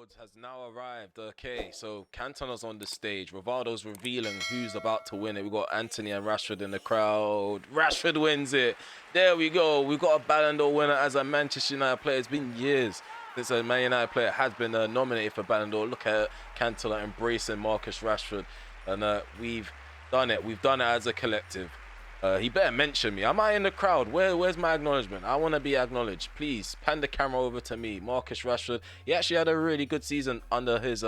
Awards has now arrived. Okay, so Cantona's on the stage. Rivaldo's revealing who's about to win it. We've got Anthony and Rashford in the crowd. Rashford wins it. There we go. We've got a Ballon d'Or winner as a Manchester United player. It's been years since a Man United player has been nominated for Ballon d'Or. Look at Cantona embracing Marcus Rashford. And we've done it. We've done it as a collective. He better mention me. Am I in the crowd? Where's my acknowledgement? I want to be acknowledged. Please, pan the camera over to me. Marcus Rashford. He actually had a really good season under his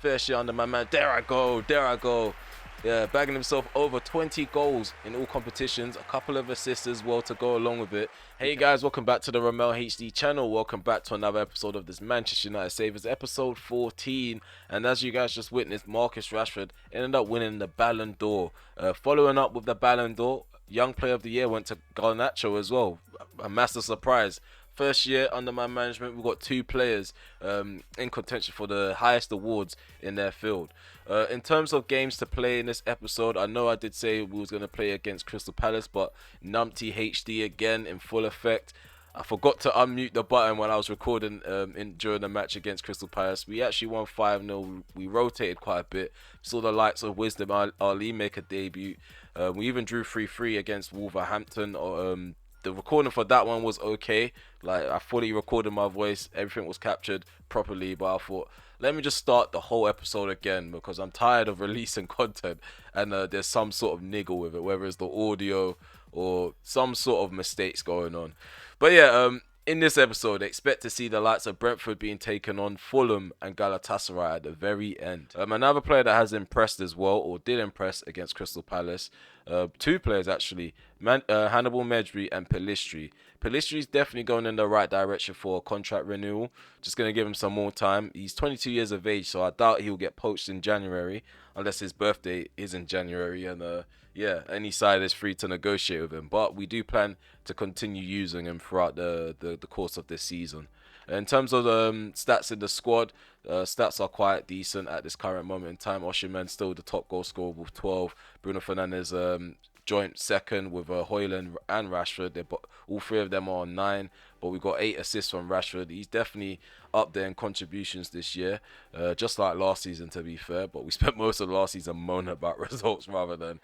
first year under my man. There I go. There I go. Yeah, bagging himself over 20 goals in all competitions. A couple of assists as well to go along with it. Hey guys, welcome back to the RemelHD channel. Welcome back to another episode of this Manchester United Savers, episode 14. And as you guys just witnessed, Marcus Rashford ended up winning the Ballon d'Or. Following up with the Ballon d'Or, Young Player of the Year went to Garnacho as well. A massive surprise. First year under my management, we've got two players in contention for the highest awards in their field. In terms of games to play in this episode, I know I did say we was going to play against Crystal Palace, but Numpty HD again in full effect. I forgot to unmute the button when I was recording during the match against Crystal Palace. We actually won 5-0. We rotated quite a bit. Saw the likes of Wisdom Ali make a debut. We even drew 3-3 against Wolverhampton. The recording for that one was okay. Like, I fully recorded my voice. Everything was captured properly. But I thought, let me just start the whole episode again because I'm tired of releasing content and there's some sort of niggle with it, whether it's the audio or some sort of mistakes going on. But yeah, in this episode, expect to see the likes of Brentford being taken on Fulham and Galatasaray at the very end. Another player that has impressed as well, or did impress against Crystal Palace, two players actually, Hannibal Mejbri and Pelistri. Pelistri's definitely going in the right direction for a contract renewal. Just going to give him some more time. He's 22 years of age, so I doubt he'll get poached in January, unless his birthday is in January, and yeah, any side is free to negotiate with him. But we do plan to continue using him throughout the course of this season. In terms of stats in the squad, stats are quite decent at this current moment in time. Osimhen still the top goal scorer with 12. Bruno Fernandes joint second with Højlund and Rashford. All three of them are on 9, but we got 8 assists from Rashford. He's definitely up there in contributions this year, just like last season to be fair, but we spent most of last season moaning about results rather than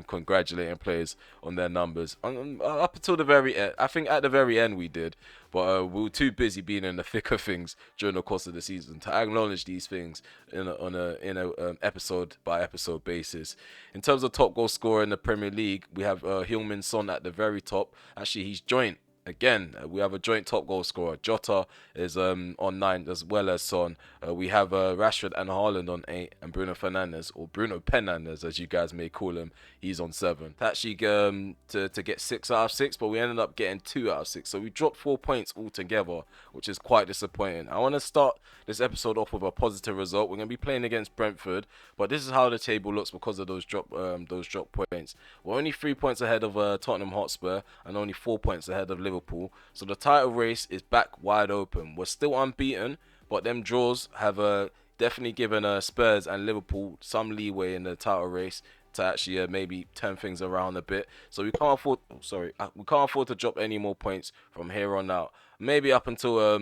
congratulating players on their numbers. Up until the very end, I think at the very end we did, but we were too busy being in the thick of things during the course of the season to acknowledge these things on a episode by episode basis. In terms of top goal scorer in the Premier League, we have Heung-min Son at the very top. Actually, he's joint. Again, we have a joint top goal scorer. Jota is on 9 as well as Son. We have Rashford and Haaland on 8, and Bruno Fernandes, or Bruno Penandes as you guys may call him, he's on 7. Actually, to get 6 out of 6, but we ended up getting 2 out of 6. So we dropped 4 points altogether, which is quite disappointing. I want to start this episode off with a positive result. We're going to be playing against Brentford, but this is how the table looks because of those drop points. We're only 3 points ahead of Tottenham Hotspur and only 4 points ahead of Liverpool. So the title race is back wide open. We're still unbeaten, but them draws have definitely given Spurs and Liverpool some leeway in the title race to actually maybe turn things around a bit. So we can't afford we can't afford to drop any more points from here on out. Maybe up until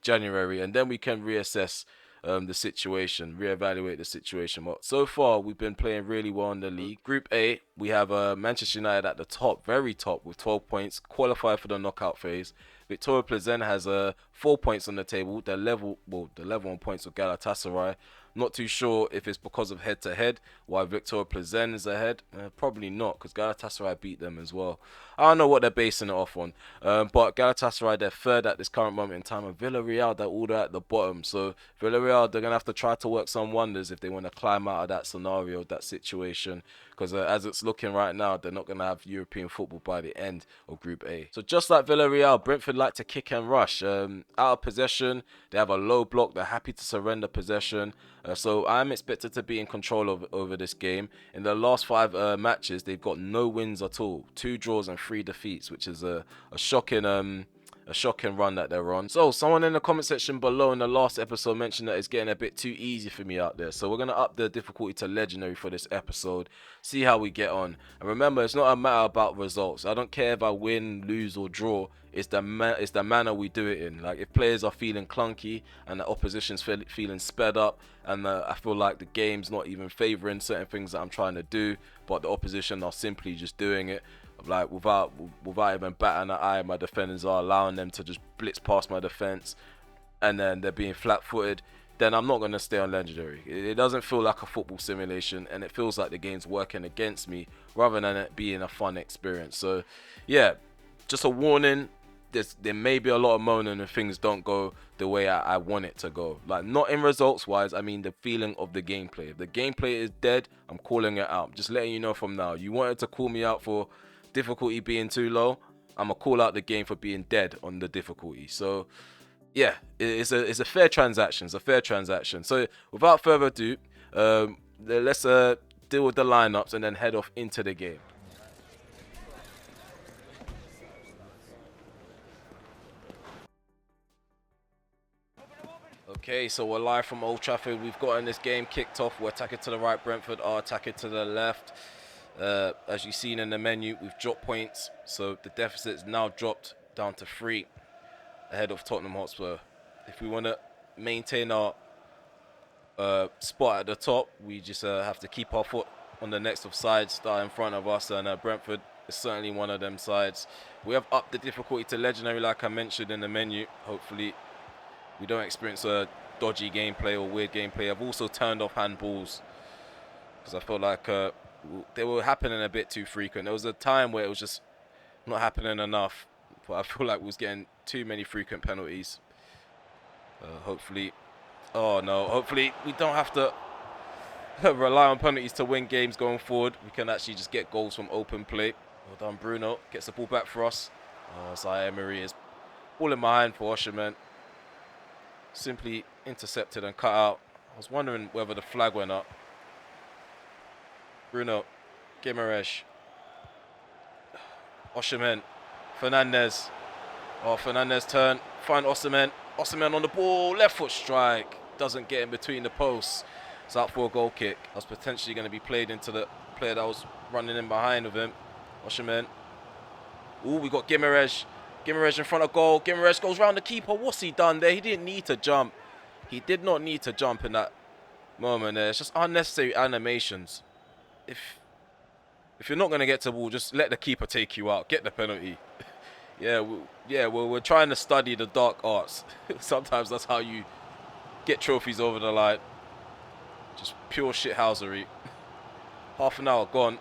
January, and then we can reassess the situation, reevaluate the situation. But so far, we've been playing really well in the league. Group A, we have Manchester United at the top, very top, with 12 points, qualified for the knockout phase. Victoria Plzen has 4 points on the table. They're level on points with Galatasaray. Not too sure if it's because of head-to-head why Victoria Plzen is ahead. Probably not, because Galatasaray beat them as well. I don't know what they're basing it off on. But Galatasaray, they're third at this current moment in time. And Villarreal, they're all at the bottom. So Villarreal, they're going to have to try to work some wonders if they want to climb out of that scenario, that situation. Because as it's looking right now, they're not going to have European football by the end of Group A. So just like Villarreal, Brentford like to kick and rush. Out of possession, they have a low block. They're happy to surrender possession. So I'm expected to be in control over this game. In the last 5 matches, they've got no wins at all. 2 draws and 3 defeats, which is a shocking a shocking run that they're on. So someone in the comment section below in the last episode mentioned that it's getting a bit too easy for me out there. So we're going to up the difficulty to legendary for this episode. See how we get on. And remember, it's not a matter about results. I don't care if I win, lose or draw. It's the manner we do it in. Like if players are feeling clunky and the opposition's feeling sped up, and I feel like the game's not even favouring certain things that I'm trying to do, but the opposition are simply just doing it, like without even batting an eye, my defenders are allowing them to just blitz past my defense, and then they're being flat-footed, then I'm not going to stay on legendary. It doesn't feel like a football simulation, and it feels like the game's working against me rather than it being a fun experience. So yeah, just a warning, there may be a lot of moaning if things don't go the way I want it to go. Like, not in results wise, I mean the feeling of the gameplay. If the gameplay is dead, I'm calling it out. Just letting you know from now. You wanted to call me out for difficulty being too low, I'm gonna call out the game for being dead on the difficulty. So yeah, it's a fair transaction. It's a fair transaction. So without further ado, let's deal with the lineups and then head off into the game. Okay, so we're live from Old Trafford. We've gotten this game kicked off. We're attacking to the right. Brentford are attacking to the left. As you've seen in the menu, we've dropped points, so the deficit is now dropped down to 3 ahead of Tottenham Hotspur. If we want to maintain our spot at the top, we just have to keep our foot on the next of sides that are in front of us, and Brentford is certainly one of them sides. We have upped the difficulty to legendary, like I mentioned in the menu. Hopefully we don't experience a dodgy gameplay or weird gameplay. I've also turned off handballs because I felt like they were happening a bit too frequent. There was a time where it was just not happening enough, but I feel like we was getting too many frequent penalties. Hopefully, oh no, hopefully we don't have to rely on penalties to win games going forward. We can actually just get goals from open play. Well done, Bruno. Gets the ball back for us. Zaire Emery is ball in behind for Osherman. Simply intercepted and cut out. I was wondering whether the flag went up. Bruno, Gimaresh, Osherman, Fernandez. Oh, Fernandez turn, find Osherman. Osherman on the ball, left foot strike. Doesn't get in between the posts. It's out for a goal kick. That's potentially going to be played into the player that was running in behind of him. Osherman. Ooh, we got Gimaresh. Gimaresh in front of goal. Gimaresh goes round the keeper. What's he done there? He didn't need to jump. He did not need to jump in that moment there. It's just unnecessary animations. If you're not going to get to the ball, just let the keeper take you out. Get the penalty. We're trying to study the dark arts. Sometimes that's how you get trophies over the line. Just pure shithousery. Half an hour gone.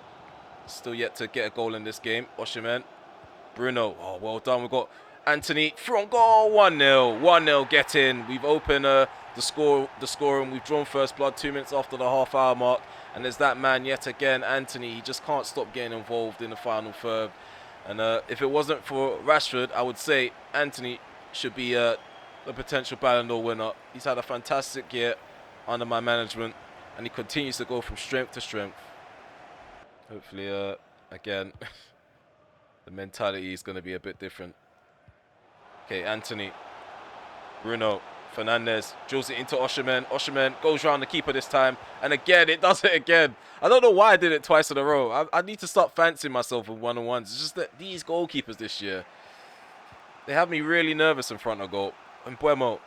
Still yet to get a goal in this game. Osherman. Bruno. Oh, well done. We've got Anthony. Front goal. 1-0. 1-0. Get in. We've opened the score and we've drawn first blood 2 minutes after the half-hour mark. And there's that man yet again, Anthony. He just can't stop getting involved in the final third. And if it wasn't for Rashford, I would say Anthony should be a potential Ballon d'Or winner. He's had a fantastic year under my management, and he continues to go from strength to strength. Hopefully, again, the mentality is going to be a bit different. Okay, Anthony, Bruno, Fernandez drills it into Osherman. Osherman goes round the keeper this time. And again, it does it again. I don't know why I did it twice in a row. I need to start fancying myself with one-on-ones. It's just that these goalkeepers this year, they have me really nervous in front of goal. And Buemo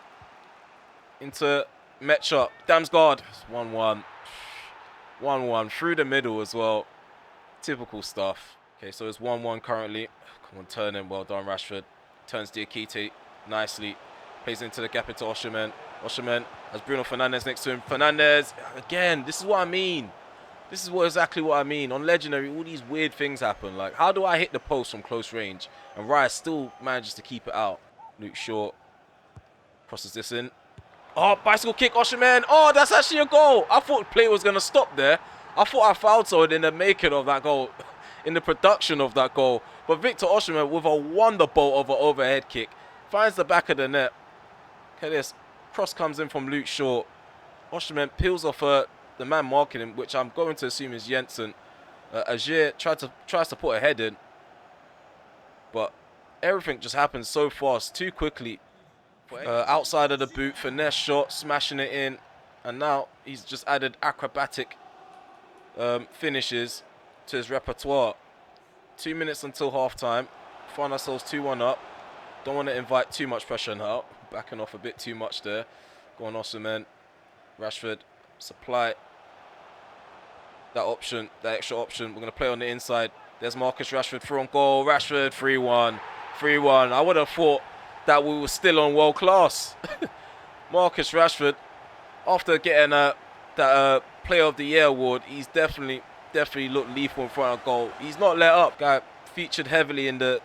into Metcha. Damsgaard. 1-1. 1-1. Through the middle as well. Typical stuff. Okay, so it's 1-1 currently. Come on, turn in. Well done, Rashford. Turns Diakite nicely. Plays into the gap into Osherman. Osherman has Bruno Fernandez next to him. Fernandez, again, this is what I mean. This is exactly what I mean. On Legendary, all these weird things happen. Like, how do I hit the post from close range? And Rice still manages to keep it out. Luke Shaw crosses this in. Oh, bicycle kick, Osherman. Oh, that's actually a goal. I thought play was going to stop there. I thought I fouled someone in the making of that goal, in the production of that goal. But Victor Osherman, with a wonderbolt of an overhead kick, finds the back of the net. Look at this. Cross comes in from Luke Shaw. Osherman peels off the man marking him, which I'm going to assume is Jensen. Agier tries to put a head in, but Everything just happens so fast, too quickly. Outside of the boot, finesse shot, smashing it in. And now he's just added acrobatic finishes to his repertoire. 2 minutes until half-time. Find ourselves 2-1 up. Don't want to invite too much pressure now. Backing off a bit too much there. Go on, Osimhen. Rashford, supply that option, that extra option. We're going to play on the inside. There's Marcus Rashford through on goal. Rashford, 3-1. 3-1. I would have thought that we were still on world class. Marcus Rashford, after getting that Player of the Year award, he's definitely looked lethal in front of goal. He's not let up. Guy featured heavily in the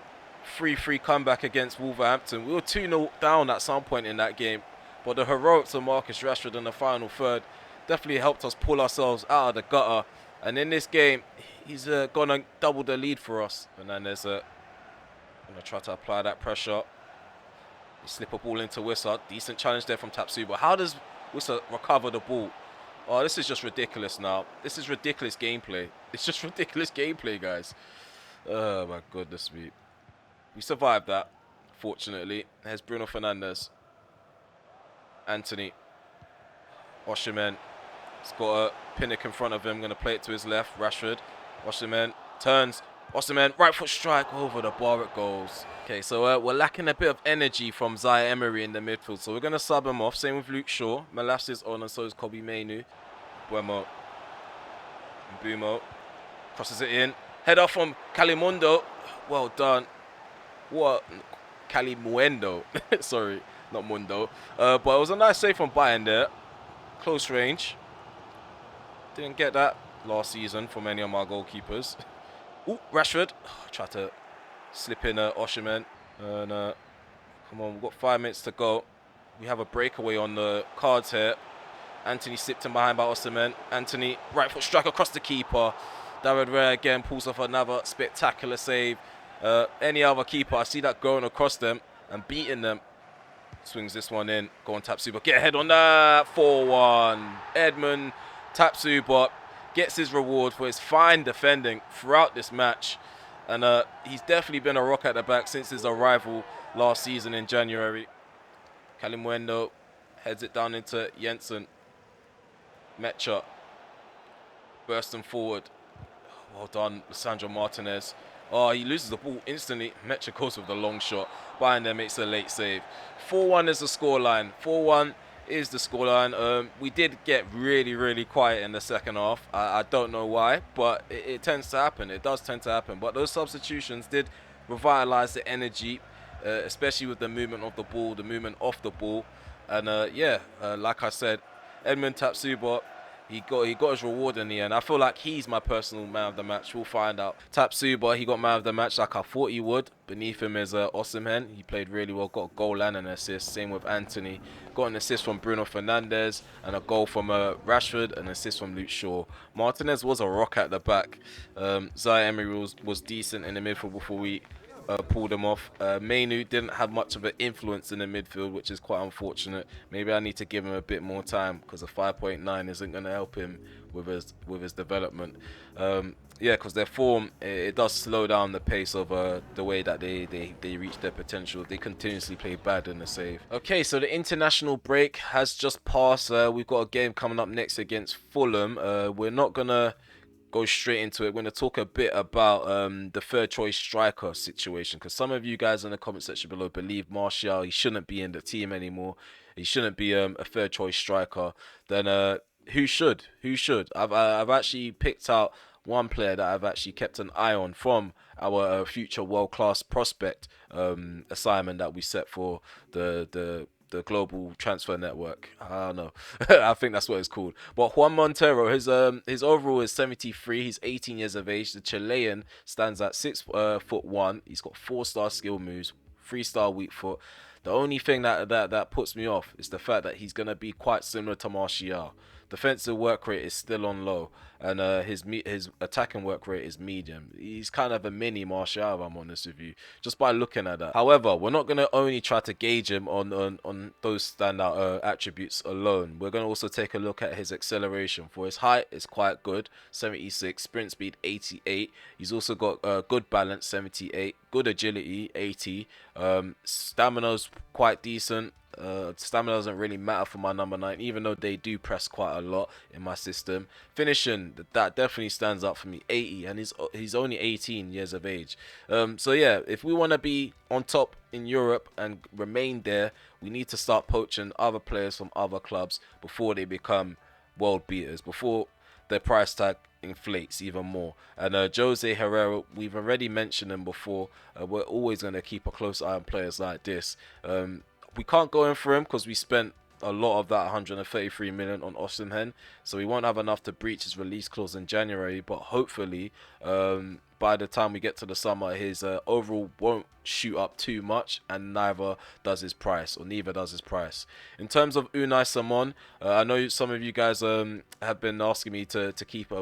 3-3 comeback against Wolverhampton. We were 2-0 down at some point in that game, but the heroics of Marcus Rashford in the final third definitely helped us pull ourselves out of the gutter. And in this game, he's going to double the lead for us. And then there's going to try to apply that pressure. They slip a ball into Wissa. Decent challenge there from Tapsuba. How does Wissa recover the ball? Oh, this is just ridiculous now. This is ridiculous gameplay. It's just ridiculous gameplay, guys. Oh, my goodness me. We survived that, fortunately. There's Bruno Fernandes. Anthony. Osimhen. He's got a Pinnock in front of him. Going to play it to his left. Rashford. Osimhen turns. Osimhen, right foot strike over the bar, it goes. Okay, so we're lacking a bit of energy from Zaire Emery in the midfield, so we're going to sub him off. Same with Luke Shaw. Malas is on, and so is Kobe Mainu. Buemo. Mbumo. Crosses it in. Header from Calimundo. Well done. What? Calimuendo. Sorry, not Mundo. But it was a nice save from Bayern there. Close range. Didn't get that last season from any of my goalkeepers. Ooh, Rashford. Try to slip in Osimhen. And come on, we've got 5 minutes to go. We have a breakaway on the cards here. Anthony slipped in behind by Osimhen. Anthony, right foot strike across the keeper. David Raya again pulls off another spectacular save. Any other keeper, I see that going across them and beating them. Swings this one in. Go on, Tapsuba. Get ahead on that. 4-1. Edmund Tapsuba gets his reward for his fine defending throughout this match. And he's definitely been a rock at the back since his arrival last season in January. Calimuendo heads it down into Jensen. Mecha bursting forward. Well done, Sandro Martinez. Oh, he loses the ball instantly. Mecha goes with the long shot. Bayern there makes a late save. 4-1 is the scoreline. 4-1 is the scoreline. We did get really quiet in the second half. I don't know why, but it tends to happen. It does tend to happen. But those substitutions did revitalize the energy, especially with the movement of the ball, the movement off the ball. And like I said, Edmund Tapsuba, he got his reward in the end. I feel like he's my personal man of the match. We'll find out. Tapsuba, he got man of the match like I thought he would. Beneath him is Osimhen. He played really well, got a goal and an assist. Same with Anthony. Got an assist from Bruno Fernandes and a goal from Rashford, an assist from Luke Shaw. Martinez was a rock at the back. Zaire Emery was decent in the midfield before we pulled him off. Mainu didn't have much of an influence in the midfield, which is quite unfortunate. Maybe I need to give him a bit more time because a 5.9 isn't going to help him with his development. Because their form, it does slow down the pace of the way that they reach their potential. They continuously play bad in the save. Okay, so the international break has just passed. We've got a game coming up next against Fulham. We're not going to go straight into it. We're going to talk a bit about the third choice striker situation, because some of you guys in the comment section below believe Martial, he shouldn't be in the team anymore. He shouldn't be a third choice striker. Then who should? I've actually picked out one player that I've actually kept an eye on from our future world-class prospect assignment that we set for the global transfer network. I don't know. I think that's what it's called. But Juan Montero, his overall is 73. He's 18 years of age. The Chilean stands at 6'1". He's got 4-star skill moves, 3-star weak foot. The only thing that puts me off is the fact that he's going to be quite similar to Martial. defensive work rate is still on low, and his attacking work rate is medium. He's kind of a mini Martial, if I'm honest with you, just by looking at that. However, we're not going to only try to gauge him on those standout attributes alone. We're going to also take a look at his acceleration. For his height, it's quite good, 76, sprint speed 88. He's also got good balance, 78, good agility, 80. Stamina's quite decent. Stamina doesn't really matter for my number 9, even though they do press quite a lot in my system. Finishing, that definitely stands out for me, 80, and he's only 18 years of age. So yeah, if we want to be on top in Europe and remain there, we need to start poaching other players from other clubs before they become world beaters, before their price tag inflates even more. And Jose Herrera, we've already mentioned him before. We're always going to keep a close eye on players like this. We can't go in for him because we spent a lot of that 133 million on Osimhen, so we won't have enough to breach his release clause in January. But hopefully, by the time we get to the summer, his overall won't shoot up too much, and neither does his price. In terms of Unai Simon, I know some of you guys have been asking me to keep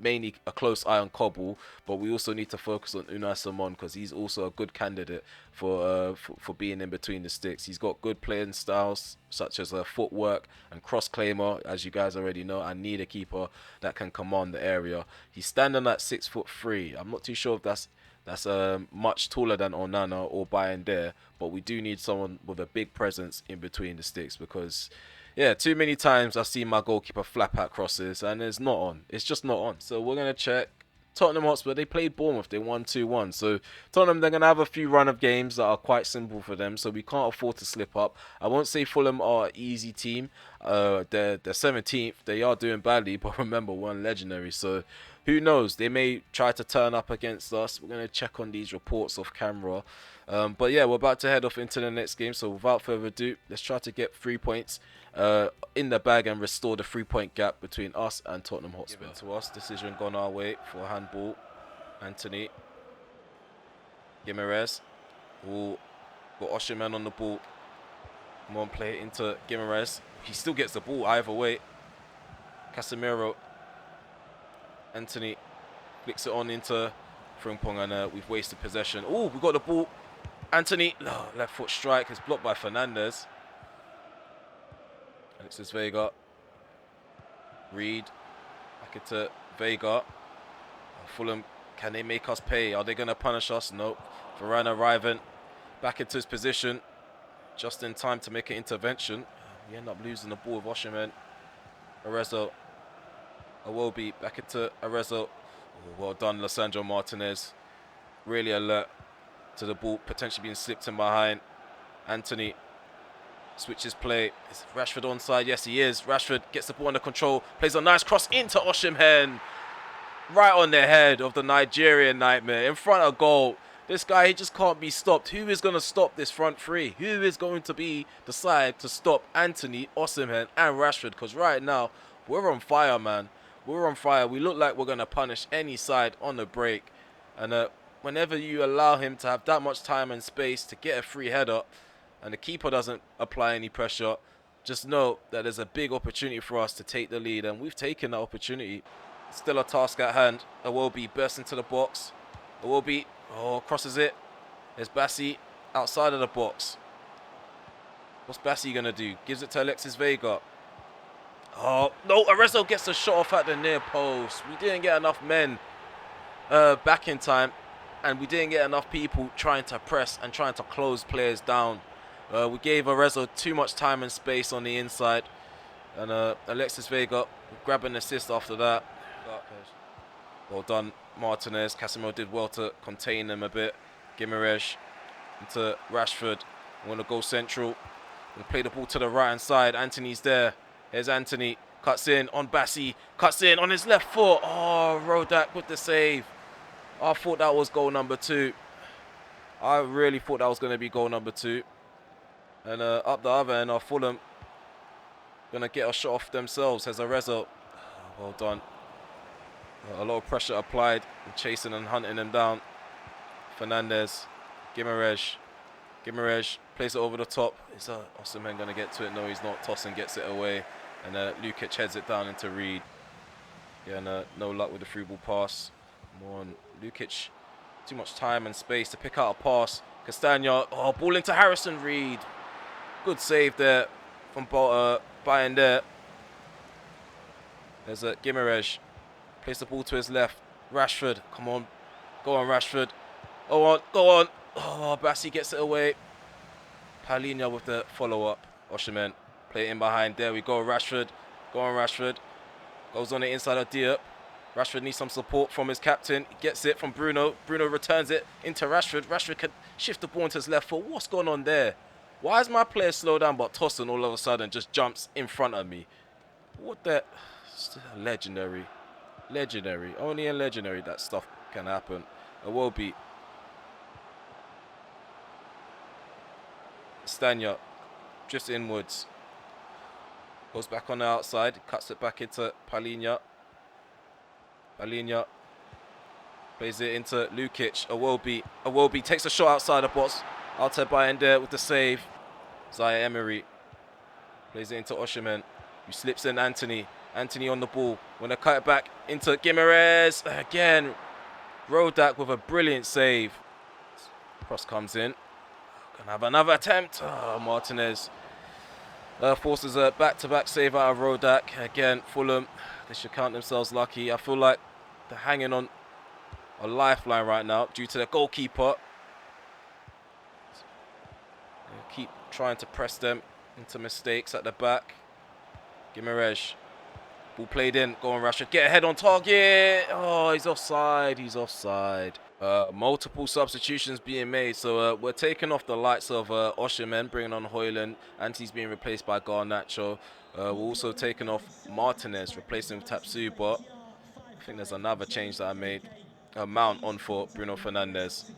mainly a close eye on Cobble, but we also need to focus on Unai Simon because he's also a good candidate for being in between the sticks. He's got good playing styles such as footwork and cross claimer. As you guys already know, I need a keeper that can command the area. He's standing at 6'3". I'm not too sure if that's much taller than Onana or Bayern there, but we do need someone with a big presence in between the sticks because, yeah, too many times I've seen my goalkeeper flap out crosses and it's not on. It's just not on. So we're going to check. Tottenham Hotspur, they played Bournemouth, they won 2-1. So Tottenham, they're going to have a few run of games that are quite simple for them, so we can't afford to slip up. I won't say Fulham are an easy team. They're 17th. They are doing badly, but remember, we're legendary, so who knows? They may try to turn up against us. We're going to check on these reports off camera. But yeah, we're about to head off into the next game, so without further ado, let's try to get 3 points in the bag and restore the 3-point gap between us and Tottenham Hotspur. Given to us, decision gone our way for a handball. Anthony. Guimaraes. Ooh, got Osimhen on the ball. Come on, play it into Guimaraes. He still gets the ball either way. Casemiro. Anthony flicks it on into Frimpong, and we've wasted possession. Oh, we got the ball. Anthony, left foot strike is blocked by Fernandes. Alexis Vega. Reed. Back into Vega. Fulham, can they make us pay? Are they going to punish us? Nope. Varane arriving. Back into his position. Just in time to make an intervention. We end up losing the ball with Osimhen. Arezzo. Iwobi back into Arezzo. Oh, well done, Lisandro Martinez. Really alert to the ball potentially being slipped in behind. Anthony switches play. Is Rashford onside? Yes, he is. Rashford gets the ball under control. Plays a nice cross into Osimhen. Right on the head of the Nigerian nightmare. In front of goal. This guy, he just can't be stopped. Who is going to stop this front three? Who is going to be the side to stop Anthony, Osimhen, and Rashford? Because right now, we're on fire, man. We're on fire. We look like we're going to punish any side on the break. And whenever you allow him to have that much time and space to get a free header and the keeper doesn't apply any pressure, just know that there's a big opportunity for us to take the lead. And we've taken that opportunity. Still a task at hand. Iwobi bursts into the box. Iwobi, crosses it. There's Bassi outside of the box. What's Bassi going to do? Gives it to Alexis Vega. Oh, no, Arezzo gets a shot off at the near post. We didn't get enough men back in time, and we didn't get enough people trying to press and trying to close players down. We gave Arezzo too much time and space on the inside, and Alexis Vega grabbed an assist after that. Well done, Martinez. Casemiro did well to contain him a bit. Guimaraes into Rashford. We want to go central. We play the ball to the right-hand side. Anthony's there. Here's Anthony, cuts in on Bassi, cuts in on his left foot. Oh, Rodak with the save. I thought that was goal number 2. I really thought that was going to be goal number 2. And up the other end, Fulham going to get a shot off themselves. Here's Arezzo. Well done. A lot of pressure applied, and chasing and hunting him down. Fernandes, Guimaraes plays it over the top. Is Osimhen going to get to it? No, he's not. Tosin gets it away. And Lukic heads it down into Reed. Yeah, and no luck with the through ball pass. Come on, Lukic. Too much time and space to pick out a pass. Castagna. Oh, ball into Harrison Reed. Good save there from Bayern there. There's a Gimarej. Plays the ball to his left. Rashford. Come on. Go on, Rashford. Go on. Go on. Oh, Bassi gets it away. Palhinha with the follow-up. Osimhen. Play it in behind. There we go. Rashford. Go on, Rashford. Goes on the inside of Diop. Rashford needs some support from his captain. He gets it from Bruno. Bruno returns it into Rashford. Rashford can shift the ball into his left foot. What's going on there? Why is my player slow down, but Tosin all of a sudden just jumps in front of me? What the... Legendary. Legendary. Only in Legendary that stuff can happen. It will be. Stanya just inwards. Goes back on the outside. Cuts it back into Palhinha. Palhinha plays it into Lukic. Iwobi takes a shot outside the box. Altay Bayern there with the save. Zaire Emery plays it into Osimhen, who slips in Anthony. Anthony on the ball. When they cut it back into Gimares. Again, Rodak with a brilliant save. Cross comes in. Gonna have another attempt. Oh, Martinez forces a back-to-back save out of Rodak. Again, Fulham, they should count themselves lucky. I feel like they're hanging on a lifeline right now due to the goalkeeper. They keep trying to press them into mistakes at the back. Gimarej. Ball played in. Go on, Rashford. Get ahead on target. Oh, he's offside. He's offside. Multiple substitutions being made. So we're taking off the likes of Osimhen, bringing on Højlund. Anti's being replaced by Garnacho. We're also taking off Martinez, replacing Tapsoba. I think there's another change that I made. Mount on for Bruno Fernandes.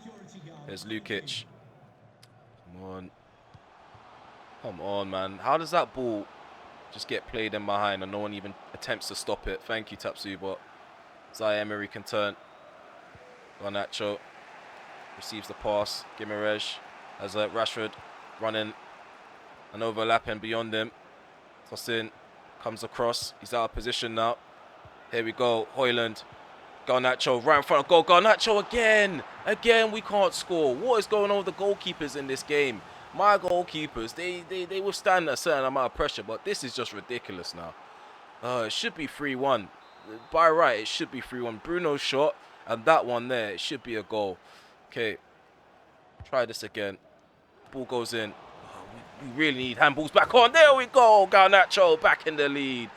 There's Lukic. Come on. Come on, man. How does that ball just get played in behind and no one even attempts to stop it? Thank you, Tapsoba. Zaire Emery can turn. Garnacho receives the pass. Gimarej has Rashford running and overlapping beyond him. Tosin comes across. He's out of position now. Here we go. Højlund. Garnacho right in front of goal. Garnacho again. Again, we can't score. What is going on with the goalkeepers in this game? My goalkeepers, they withstand a certain amount of pressure, but this is just ridiculous now. It should be 3-1. By right, it should be 3-1. Bruno's shot, and that one there, it should be a goal. Okay, try this again. Ball goes in. We really need handballs back on. There we go. Garnacho back in the lead.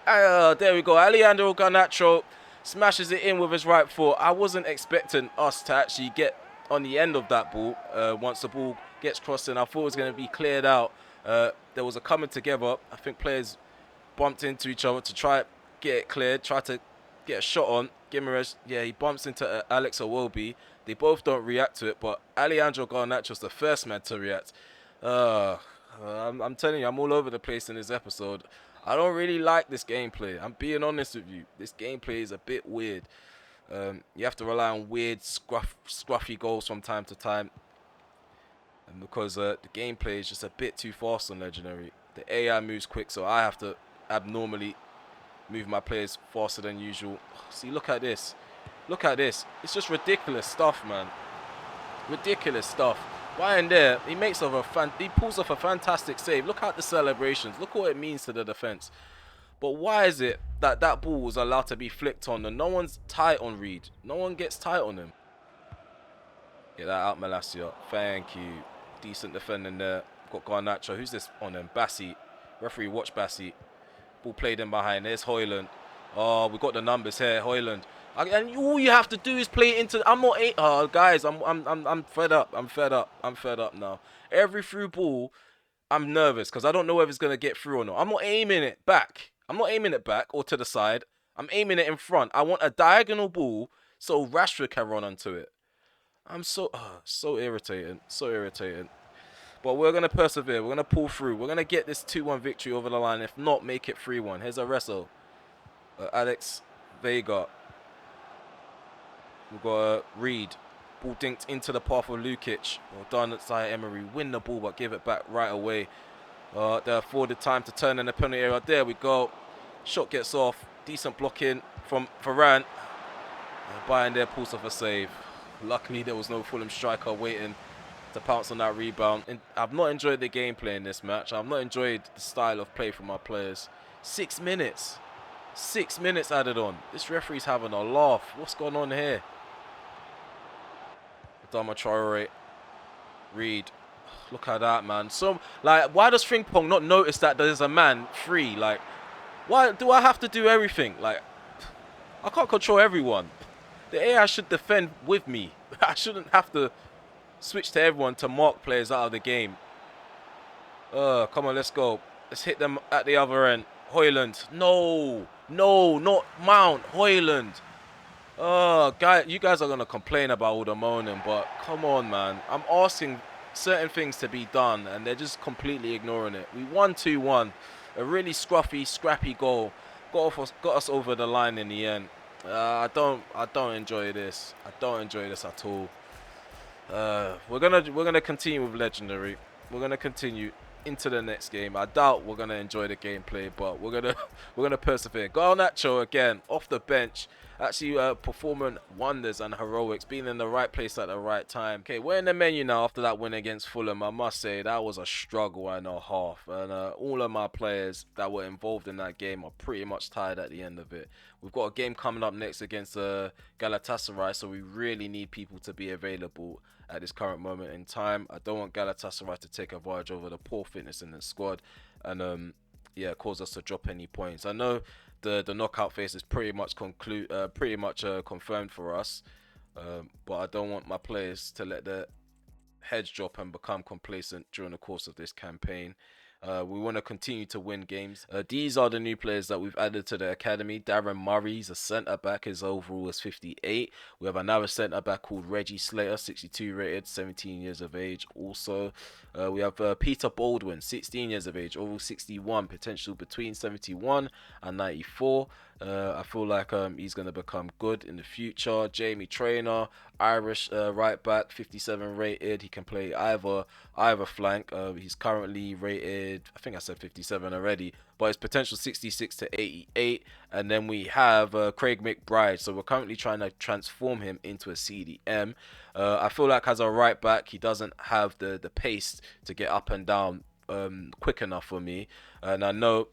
There we go. Alejandro Garnacho smashes it in with his right foot. I wasn't expecting us to actually get on the end of that ball once the ball gets crossed in. I thought it was going to be cleared out. There was a coming together. I think players bumped into each other to try get it cleared, try to get a shot on. Gimares, yeah, he bumps into Alex Iwobi. They both don't react to it, but Alejandro Garnacho's the first man to react. I'm telling you, I'm all over the place in this episode. I don't really like this gameplay. I'm being honest with you. This gameplay is a bit weird. You have to rely on weird, scruffy goals from time to time. And because the gameplay is just a bit too fast on Legendary. The AI moves quick, so I have to abnormally move my players faster than usual. See, look at this. Look at this. It's just ridiculous stuff, man. Ridiculous stuff. Bayern there, he pulls off a fantastic save. Look at the celebrations. Look what it means to the defense. But why is it that that ball was allowed to be flicked on and no one's tight on Reed? No one gets tight on him. Get that out, Malacia. Thank you. Decent defending there. Got Garnacho. Who's this on him? Bassi. Referee, watch Bassi. Ball played in behind. There's Højlund. Oh, we got the numbers here. Højlund. And all you have to do is play it into. I'm not. Guys, I'm fed up. I'm fed up. I'm fed up now. Every through ball, I'm nervous because I don't know if it's gonna get through or not. I'm not aiming it back. I'm not aiming it back or to the side. I'm aiming it in front. I want a diagonal ball so Rashford can run onto it. I'm so irritating. So irritating. But we're going to persevere. We're going to pull through. We're going to get this 2-1 victory over the line. If not, make it 3-1. Here's a wrestle. Alex Vega. We've got Reed. Ball dinked into the path of Lukic. Well done at Zaire Emery. Win the ball, but give it back right away. They afforded time to turn in the penalty area. There we go. Shot gets off. Decent blocking from Varane. Bayern there pulls off a save. Luckily, there was no Fulham striker waiting to pounce on that rebound. And I've not enjoyed the gameplay in this match. I've not enjoyed the style of play from our players. 6 minutes. 6 minutes added on. This referee's having a laugh. What's going on here? Adama Traore. Reed. Look at that, man. So, like, why does Frimpong not notice that there's a man free? Like, why do I have to do everything? Like, I can't control everyone. The AI should defend with me. I shouldn't have to switch to everyone to mark players out of the game. Come on, let's go. Let's hit them at the other end. Højlund. No. No, not Mount. Højlund. Guy, you guys are going to complain about all the moaning, but come on, man. I'm asking certain things to be done, and they're just completely ignoring it. We won 2-1. A really scruffy, scrappy goal. Got us over the line in the end. I don't enjoy this. I don't enjoy this at all. We're gonna continue with legendary. We're gonna continue into the next game. I doubt we're gonna enjoy the gameplay, but we're gonna persevere. Garnacho again off the bench, actually performing wonders and heroics, being in the right place at the right time. Okay, we're in the menu now after that win against Fulham. I must say that was a struggle and a half, and all of my players that were involved in that game are pretty much tired at the end of it. We've got a game coming up next against Galatasaray, so we really need people to be available at this current moment in time. I don't want Galatasaray to take advantage over the poor fitness in the squad and yeah, cause us to drop any points. I know the knockout phase is pretty much confirmed for us, but I don't want my players to let the heads drop and become complacent during the course of this campaign. We want to continue to win games. These are the new players that we've added to the academy. Darren Murray, he's a centre-back. His overall is 58. We have another centre-back called Reggie Slater, 62 rated, 17 years of age. Also, we have Peter Baldwin, 16 years of age, overall 61, potential between 71 and 94. I feel like he's going to become good in the future. Jamie Traynor, Irish right back, 57 rated. He can play either flank. He's currently rated, I think I said 57 already, but his potential 66 to 88. And then we have Craig McBride. So we're currently trying to transform him into a CDM. I feel like as a right back, he doesn't have the pace to get up and down quick enough for me. And I know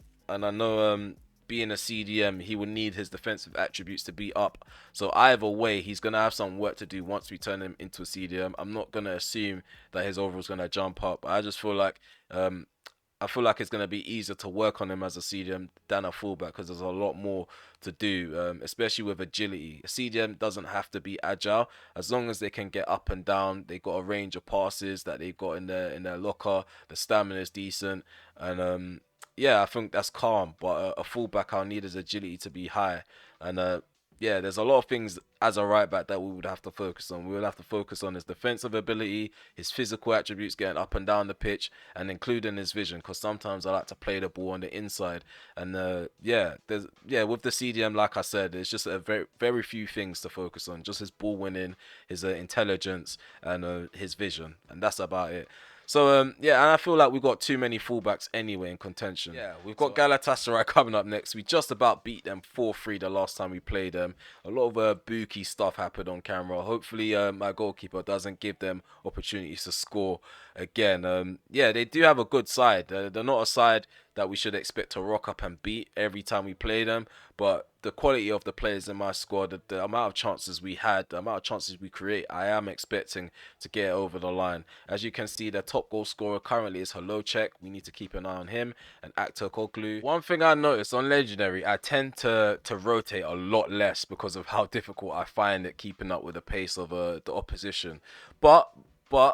being a CDM, he will need his defensive attributes to be up. So either way, he's going to have some work to do once we turn him into a CDM. I'm not going to assume that his overall is going to jump up. I just feel like it's going to be easier to work on him as a CDM than a fullback because there's a lot more to do, especially with agility. A CDM doesn't have to be agile. As long as they can get up and down, they got a range of passes that they've got in their locker. The stamina is decent, and yeah, I think that's calm, but a fullback I'll need his agility to be high. And yeah, there's a lot of things as a right back that we would have to focus on. We would have to focus on his defensive ability, his physical attributes, getting up and down the pitch, and including his vision. Because sometimes I like to play the ball on the inside, and yeah, with the CDM, like I said, there's just a very few things to focus on. Just his ball winning, his intelligence, and his vision, and that's about it. So, yeah, and I feel like we've got too many fullbacks anyway in contention. Yeah, we've got Galatasaray coming up next. We just about beat them 4-3 the last time we played them. A lot of booky stuff happened on camera. Hopefully, my goalkeeper doesn't give them opportunities to score again. Yeah, they do have a good side. They're not a side that we should expect to rock up and beat every time we play them. But the quality of the players in my squad, the amount of chances we had, the amount of chances we create, I am expecting to get over the line. As you can see, the top goal scorer currently is Holocek. We need to keep an eye on him. And Actor Koglu. One thing I noticed on Legendary, I tend to rotate a lot less because of how difficult I find it keeping up with the pace of the opposition. But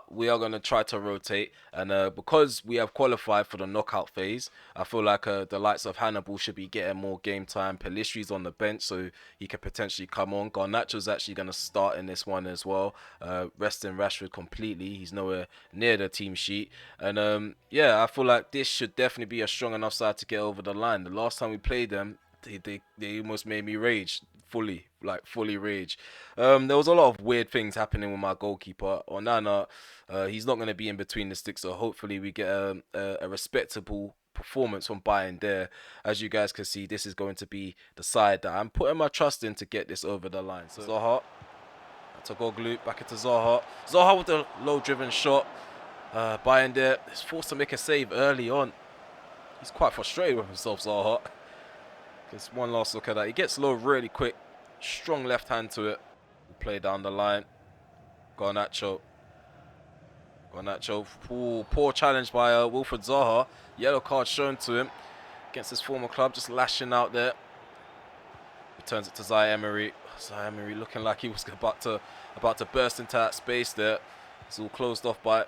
we are going to try to rotate, and because we have qualified for the knockout phase, I feel like the likes of Hannibal should be getting more game time. Pelistri's on the bench, so he could potentially come on. Garnacho's actually going to start in this one as well, resting Rashford completely. He's nowhere near the team sheet, and yeah, I feel like this should definitely be a strong enough side to get over the line. The last time we played them, they almost made me rage. fully rage. There was a lot of weird things happening with my goalkeeper. Onana, he's not going to be in between the sticks, so hopefully we get a respectable performance from Bayern there. As you guys can see, this is going to be the side that I'm putting my trust in to get this over the line. So Zaha, to Goglu, back into Zaha. Zaha with the low-driven shot. Bayern there is forced to make a save early on. He's quite frustrated with himself, Zaha. Just one last look at that. He gets low really quick. Strong left hand to it. Play down the line. Garnacho. Ooh, poor challenge by Wilfried Zaha. Yellow card shown to him against his former club. Just lashing out there. Returns it to Zaire Emery. Zaire Emery looking like he was about to burst into that space there. It's all closed off by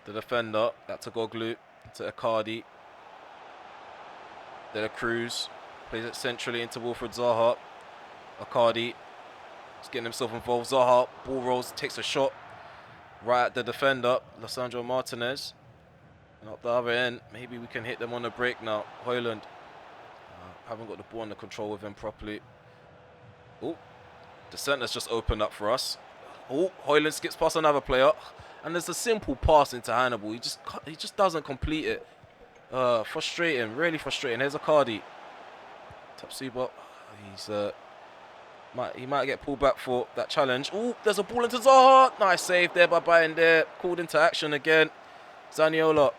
the defender. That to Goglu. To Icardi. De La Cruz. Plays it centrally into Wilfried Zaha. Icardi. He's getting himself involved. Zaha. Ball rolls. Takes a shot. Right at the defender. Lissandro Martinez. And up the other end. Maybe we can hit them on the break now. Højlund. Haven't got the ball under control with him properly. Oh. The centre's just opened up for us. Oh. Højlund skips past another player. And there's a simple pass into Hannibal. He just doesn't complete it. Frustrating. Really frustrating. Here's Icardi. Tapsuba. He might get pulled back for that challenge. Oh, there's a ball into Zaha. Nice save there by Bayern there. Called into action again. Zaniolo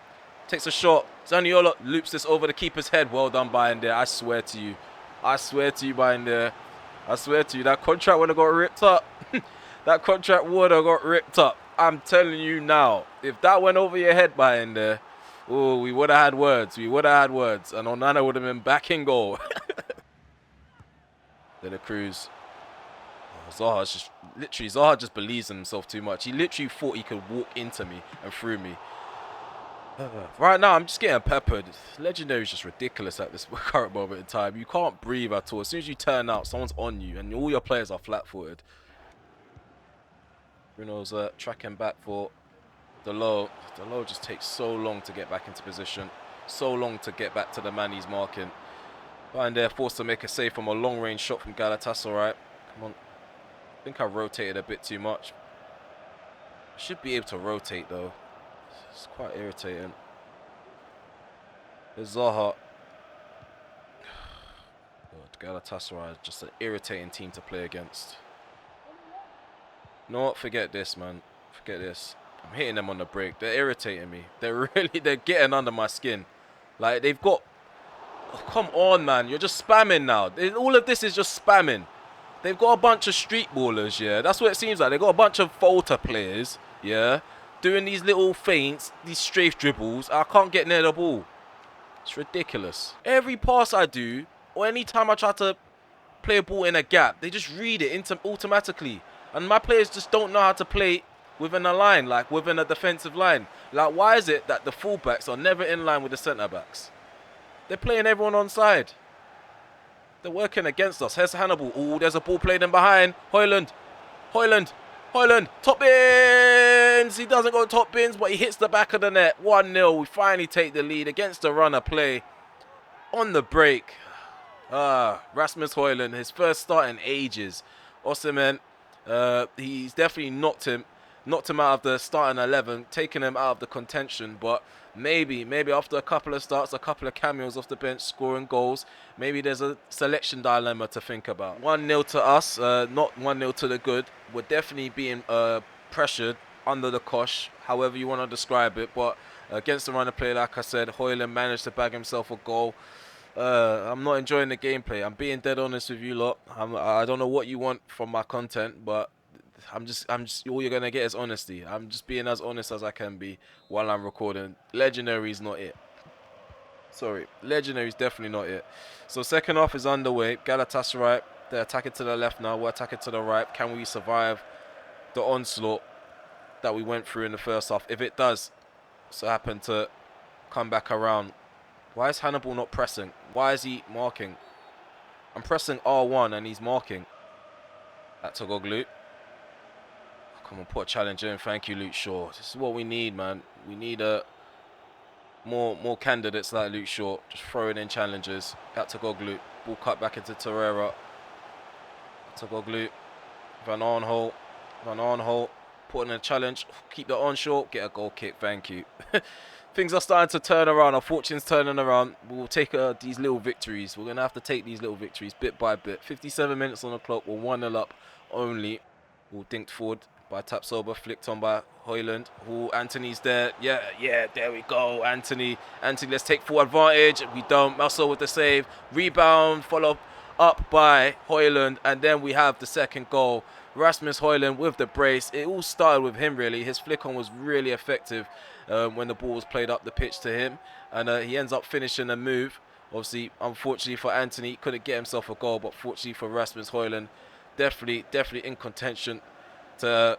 takes a shot. Zaniolo loops this over the keeper's head. Well done, Bayern there. I swear to you. Bayern there. I swear to you. That contract would have got ripped up. That contract would have got ripped up. I'm telling you now. If that went over your head, Bayern there, oh, we would have had words. And Onana would have been back in goal. De La Cruz. Zaha just believes in himself too much. He literally thought he could walk into me and through me. Right now, I'm just getting peppered. Legendary is just ridiculous at this current moment in time. You can't breathe at all. As soon as you turn out, someone's on you, and all your players are flat-footed. Bruno's tracking back for Delo. Delo just takes so long to get back into position. So long to get back to the man he's marking. Bayern there forced to make a save from a long-range shot from Galatasaray. Come on. I think I rotated a bit too much. Should be able to rotate though. It's quite irritating. There's Zaha. God, Galatasaray is just an irritating team to play against. No, forget this, man. Forget this. I'm hitting them on the break. They're irritating me. They're getting under my skin. Like, they've got... Oh, come on, man. You're just spamming now. All of this is just spamming. They've got a bunch of street ballers, yeah. That's what it seems like. They've got a bunch of Volta players, yeah, doing these little feints, these strafe dribbles. I can't get near the ball. It's ridiculous. Every pass I do, or any time I try to play a ball in a gap, they just read it automatically. And my players just don't know how to play within a line, like within a defensive line. Like, why is it that the fullbacks are never in line with the centre-backs? They're playing everyone on side. They're working against us. Here's Hannibal. Oh, there's a ball played in behind. Højlund. Top bins. He doesn't go top bins, but he hits the back of the net. 1-0. We finally take the lead against the runner play. On the break. Rasmus Højlund, his first start in ages. Osimhen, he's definitely knocked him out of the starting 11, taking him out of the contention, but maybe after a couple of starts, a couple of cameos off the bench, scoring goals, maybe there's a selection dilemma to think about. 1-0 to us, not 1-0 to the good. We're definitely being pressured under the cosh, however you want to describe it, but against the runner play, like I said, Højlund managed to bag himself a goal. I'm not enjoying the gameplay. I'm being dead honest with you lot. I don't know what you want from my content, but I'm just all you're gonna get is honesty. I'm just being as honest as I can be while I'm recording. Legendary is not it. Sorry, Legendary is definitely not it. So second half is underway. Galatasaray, they're attacking to the left now. We're attacking to the right. Can we survive the onslaught that we went through in the first half? If it does so happen to come back around, why is Hannibal not pressing? Why is he marking? I'm pressing R1 and he's marking. That's a Goglu. Come on, put a challenge in. Thank you, Luke Shaw. This is what we need, man. We need more candidates like Luke Shaw. Just throwing in challenges. Back to Goglu. Ball cut back into Torreira. Togoglu. Van Arnholt. Put in a challenge. Keep the onshore. Get a goal kick. Thank you. Things are starting to turn around. Our fortune's turning around. We'll take these little victories. We're going to have to take these little victories bit by bit. 57 minutes on the clock. We're 1-0 up only. We'll dinked forward by Tapsoba. Flicked on by Hoyland. Oh, Anthony's there. Yeah, there we go. Anthony, let's take full advantage. We don't. Muscle with the save. Rebound. Follow up by Hoyland. And then we have the second goal. Rasmus Hoyland with the brace. It all started with him, really. His flick on was really effective when the ball was played up the pitch to him. And he ends up finishing a move. Obviously, unfortunately for Anthony, he couldn't get himself a goal. But fortunately for Rasmus Hoyland, definitely in contention to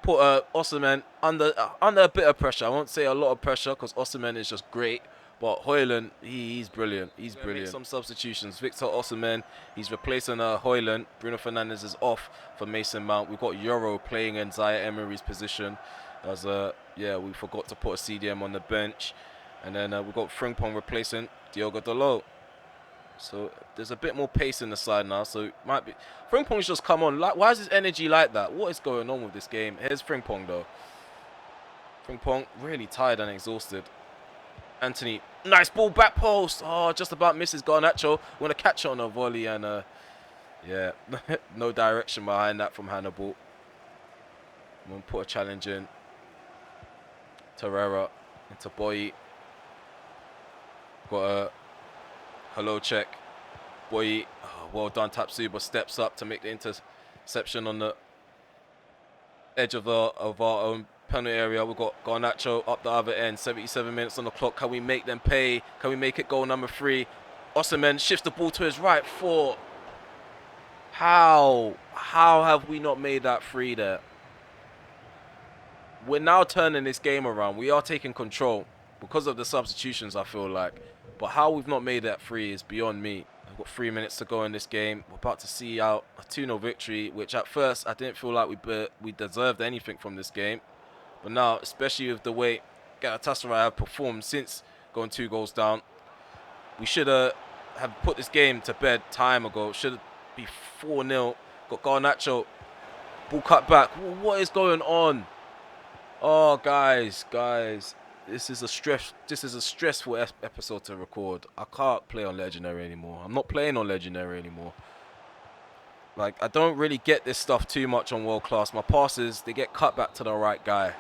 put Osimhen under a bit of pressure. I won't say a lot of pressure because Osimhen is just great. But Hoyland, he's brilliant. He's brilliant. Some substitutions. Victor Osimhen, he's replacing Hoyland. Bruno Fernandes is off for Mason Mount. We've got Euro playing in Zaire Emery's position. As we forgot to put a CDM on the bench. And then we've got Frimpong replacing Diogo Dalot. So there's a bit more pace in the side now. So it might be Frimpong's just come on. Like, why is his energy like that? What is going on with this game? Here's Frimpong though. Frimpong really tired and exhausted. Anthony, nice ball, back post. Oh, just about misses Garnacho. Want to catch on a volley and yeah, no direction behind that from Hannibal. I'm gonna put a challenge in. Terrera into Boyi. Got a hello check. Boyi, oh, well done. Tapsuba steps up to make the interception on the edge of our own penalty area. We've got Garnacho up the other end. 77 minutes on the clock. Can we make them pay? Can we make it goal number 3? Osimhen shifts the ball to his right foot. How have we not made that 3 there? We're now turning this game around. We are taking control because of the substitutions, I feel like. But how we've not made that 3 is beyond me. We've got 3 minutes to go in this game. We're about to see out a 2-0 victory, which at first I didn't feel like we deserved anything from this game. But now, especially with the way Galatasaray have performed since going 2 goals down, we should have put this game to bed time ago. Should be 4-0. Got Garnacho, ball cut back. What is going on? Oh, guys, this is a stressful episode to record. I can't play on Legendary anymore. I'm not playing on Legendary anymore. Like, I don't really get this stuff too much on World Class. My passes, they get cut back to the right guy.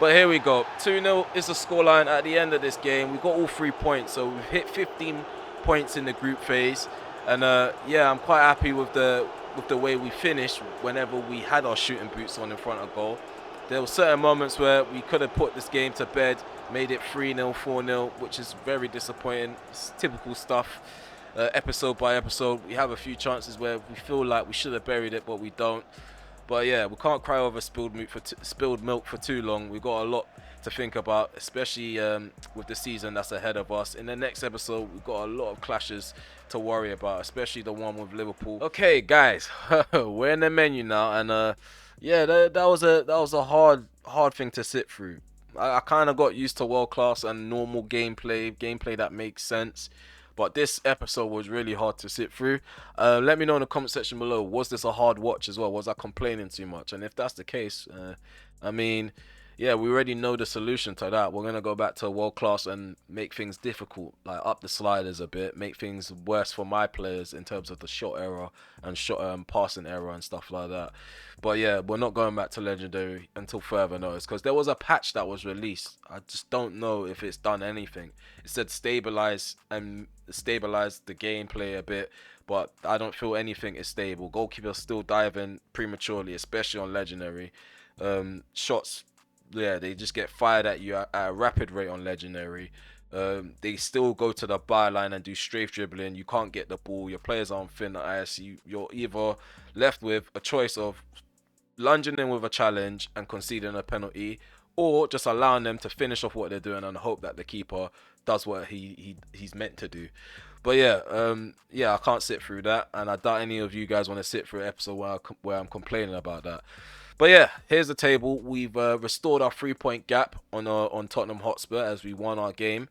But here we go. 2-0 is the scoreline at the end of this game. We got all 3 points, so we've hit 15 points in the group phase. And yeah, I'm quite happy with the way we finished whenever we had our shooting boots on in front of goal. There were certain moments where we could have put this game to bed, made it 3-0, 4-0, which is very disappointing. It's typical stuff. Episode by episode, we have a few chances where we feel like we should have buried it, but we don't. But yeah, we can't cry over spilled milk for too long. We've got a lot to think about, especially with the season that's ahead of us. In the next episode, we've got a lot of clashes to worry about, especially the one with Liverpool. Okay, guys, we're in the menu now, and yeah, that was a hard thing to sit through. I kind of got used to World Class and normal gameplay that makes sense. But this episode was really hard to sit through. Let me know in the comment section below, was this a hard watch as well? Was I complaining too much? And if that's the case, I mean, yeah, we already know the solution to that. We're going to go back to World Class and make things difficult, like up the sliders a bit, make things worse for my players in terms of the shot error and passing error and stuff like that. But yeah, we're not going back to Legendary until further notice, because there was a patch that was released. I just don't know if it's done anything. It said stabilize the gameplay a bit, but I don't feel anything is stable. Goalkeepers still diving prematurely, especially on Legendary. Shots, yeah, they just get fired at you at a rapid rate on Legendary. They still go to the byline and do strafe dribbling. You can't get the ball. Your players are on thin ice. You're either left with a choice of lunging in with a challenge and conceding a penalty, or just allowing them to finish off what they're doing and hope that the keeper does what he's meant to do. But yeah, I can't sit through that, and I doubt any of you guys want to sit through an episode where I'm complaining about that. But yeah, here's the table. We've restored our 3-point gap on Tottenham Hotspur as we won our game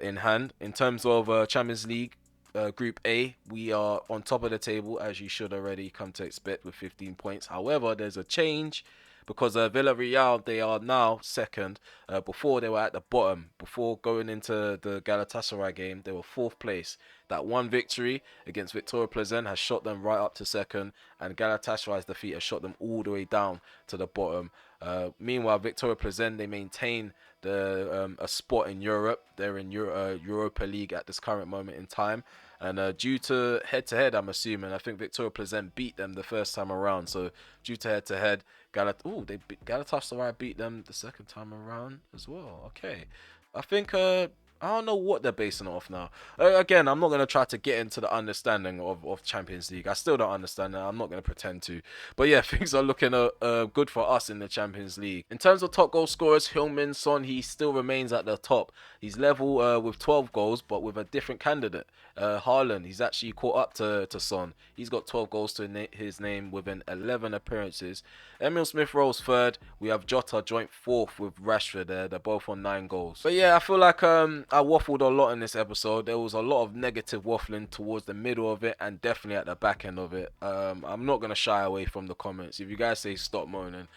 in hand. In terms of Champions League, Group A, we are on top of the table, as you should already come to expect, with 15 points. However, there's a change because Villarreal, they are now second. Before, they were at the bottom. Before going into the Galatasaray game, they were fourth place. That one victory against Victoria Pleasant has shot them right up to second, and Galatasaray's defeat has shot them all the way down to the bottom. Meanwhile, Victoria Pleasant, they maintain a spot in Europe. They're in Europa League at this current moment in time. And due to head-to-head, I'm assuming, I think Victoria Pleasant beat them the first time around. So due to head-to-head, Galatasaray beat them the second time around as well. Okay. I think I don't know what they're basing it off now. Again, I'm not going to try to get into the understanding of Champions League. I still don't understand that. I'm not going to pretend to. But yeah, things are looking good for us in the Champions League. In terms of top goal scorers, Heung-min Son, he still remains at the top. He's level with 12 goals, but with a different candidate. Haaland, he's actually caught up to Son. He's got 12 goals to his name within 11 appearances. Emil Smith-Rowe's third. We have Jota joint fourth with Rashford there. They're both on 9 goals. But yeah, I feel like I waffled a lot in this episode. There was a lot of negative waffling towards the middle of it and definitely at the back end of it. I'm not going to shy away from the comments. If you guys say stop moaning,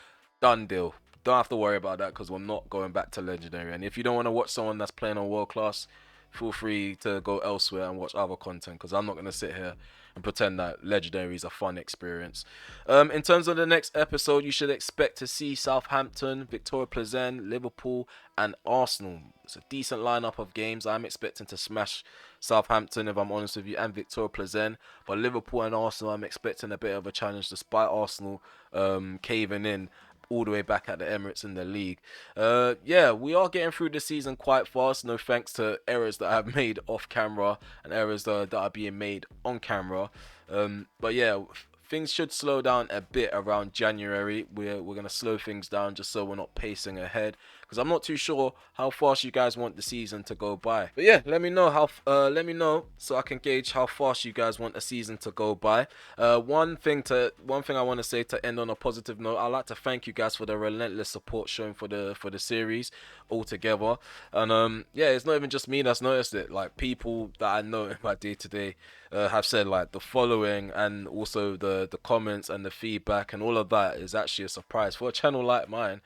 done deal. Don't have to worry about that because we're not going back to Legendary. And if you don't want to watch someone that's playing on World Class, feel free to go elsewhere and watch other content because I'm not going to sit here and pretend that Legendary is a fun experience. In terms of the next episode, you should expect to see Southampton, Victoria Pleasant, Liverpool and Arsenal. It's a decent lineup of games. I'm expecting to smash Southampton, if I'm honest with you, and Victoria Pleasant. But Liverpool and Arsenal, I'm expecting a bit of a challenge despite Arsenal caving in all the way back at the Emirates in the league. Yeah, we are getting through the season quite fast. No thanks to errors that I've made off camera and errors that are being made on camera. But yeah, things should slow down a bit around January. We're gonna slow things down just so we're not pacing ahead, because I'm not too sure how fast you guys want the season to go by. But yeah, let me know so I can gauge how fast you guys want the season to go by. One thing I want to say to end on a positive note, I'd like to thank you guys for the relentless support shown for the series altogether. And yeah, it's not even just me that's noticed it. Like, people that I know in my day-to-day have said, like, the following and also the comments and the feedback and all of that is actually a surprise for a channel like mine.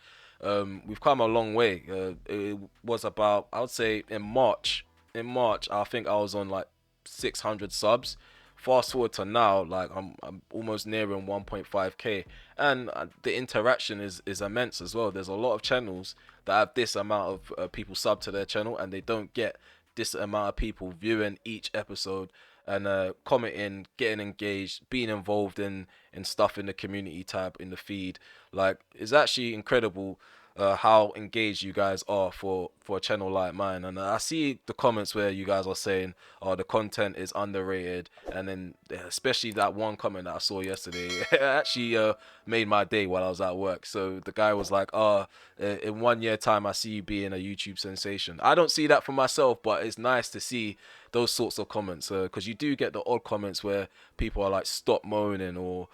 We've come a long way. It was about, I would say, in March, I think I was on like 600 subs. Fast forward to now, like I'm almost nearing 1.5k, and the interaction is immense as well. There's a lot of channels that have this amount of people sub to their channel, and they don't get this amount of people viewing each episode and commenting, getting engaged, being involved in stuff in the community tab in the feed. Like, it's actually incredible how engaged you guys are for a channel like mine. And I see the comments where you guys are saying, oh, the content is underrated, and then especially that one comment that I saw yesterday, it actually made my day while I was at work. So the guy was like, oh, in 1 year time I see you being a YouTube sensation. I don't see that for myself, but it's nice to see those sorts of comments, because you do get the odd comments where people are like, stop moaning, or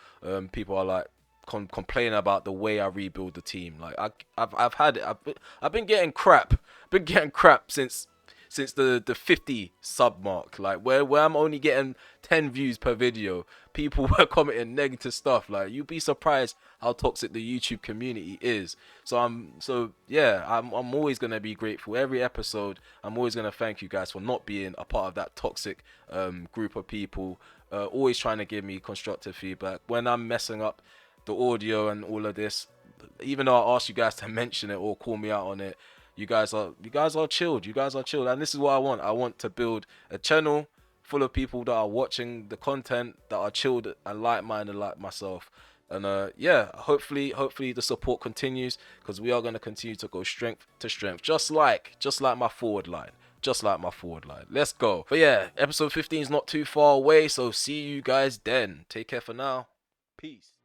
people are like complaining about the way I rebuild the team. Like, I've had it. I've been getting crap. Since the 50 sub mark, like where I'm only getting 10 views per video. People were commenting negative stuff. Like, you'd be surprised how toxic the YouTube community is. So I'm always gonna be grateful. Every episode, I'm always gonna thank you guys for not being a part of that toxic group of people. Always trying to give me constructive feedback when I'm messing up the audio and all of this. Even though I asked you guys to mention it or call me out on it, you guys are chilled. And this is what I want. I want to build a channel full of people that are watching the content, that are chilled and like-minded like myself. And yeah, hopefully the support continues, because we are going to continue to go strength to strength, just like my forward line. Let's go. But yeah, episode 15 is not too far away, so see you guys then. Take care for now. Peace.